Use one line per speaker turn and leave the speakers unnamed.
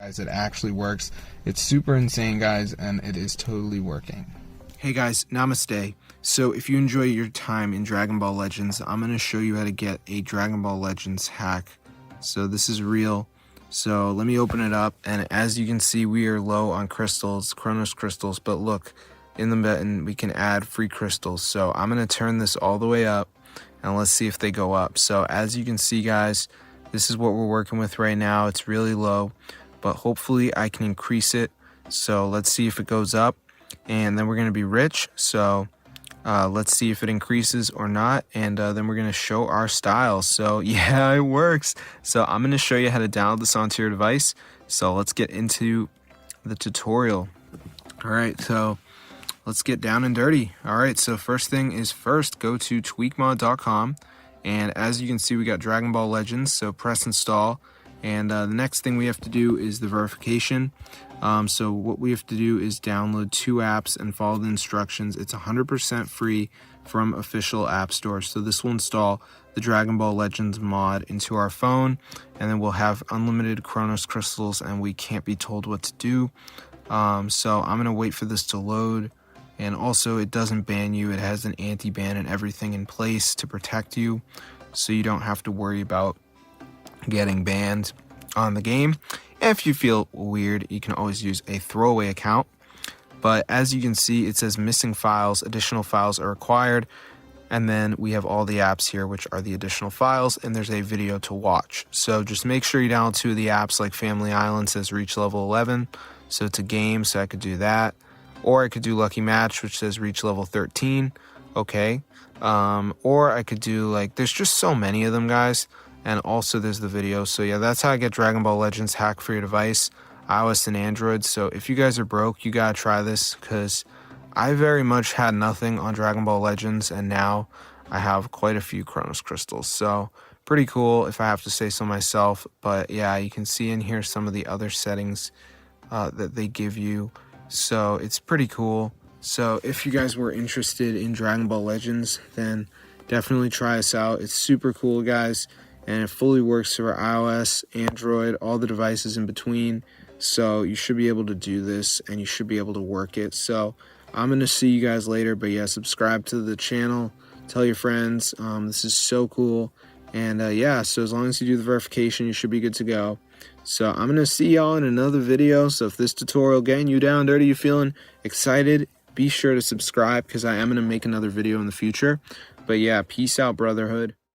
guys, it actually works. It's super insane, guys, and it is totally working. Hey guys, namaste. So if you enjoy your time in Dragon Ball Legends, I'm going to show you how to get a Dragon Ball Legends hack. So this is real. So let me open it up, and as you can see, we are low on crystals, Chrono Crystals, but look, in the button we can add free crystals. So I'm going to turn this all the way up, and let's see if they go up. So as you can see, guys, this is what we're working with right now. It's really low, but hopefully I can increase it. So let's see if it goes up, and then we're going to be rich. So let's see if it increases or not, and then we're going to show our style. So yeah, it works. So I'm going to show you how to download this onto your device. So let's get into the tutorial. All right, so let's get down and dirty. All right, so first thing is first, go to tweakmod.com. And as you can see, we got Dragon Ball Legends, so press install. And the next thing we have to do is the verification. So what we have to do is download 2 apps and follow the instructions. It's 100% free from official app stores. So this will install the Dragon Ball Legends mod into our phone, and then we'll have unlimited Chrono Crystals, and we can't be told what to do. So I'm going to wait for this to load. And also, it doesn't ban you. It has an anti-ban and everything in place to protect you, so you don't have to worry about getting banned on the game. If you feel weird, you can always use a throwaway account. But as you can see, it says missing files, additional files are required. And then we have all the apps here, which are the additional files, and there's a video to watch. So just make sure you download 2 of the apps, like Family Island says reach level 11. So it's a game, so I could do that. Or I could do Lucky Match, which says reach level 13. Okay. Or I could do, like, there's just so many of them, guys. And also there's the video. So yeah, that's how I get Dragon Ball Legends hack for your device, iOS and Android. So if you guys are broke, you gotta try this, because I very much had nothing on Dragon Ball Legends, and now I have quite a few Chrono Crystals. So pretty cool, if I have to say so myself. But yeah, you can see in here some of the other settings that they give you. So it's pretty cool. So if you guys were interested in Dragon Ball Legends, then definitely try us out. It's super cool, guys, and it fully works for iOS, Android, all the devices in between. So you should be able to do this, and you should be able to work it. So I'm going to see you guys later, but yeah, subscribe to the channel, tell your friends. This is so cool. And yeah, so as long as you do the verification, you should be good to go. So I'm going to see y'all in another video. So if this tutorial getting you down dirty, you feeling excited, be sure to subscribe, because I am going to make another video in the future. But yeah, peace out, brotherhood.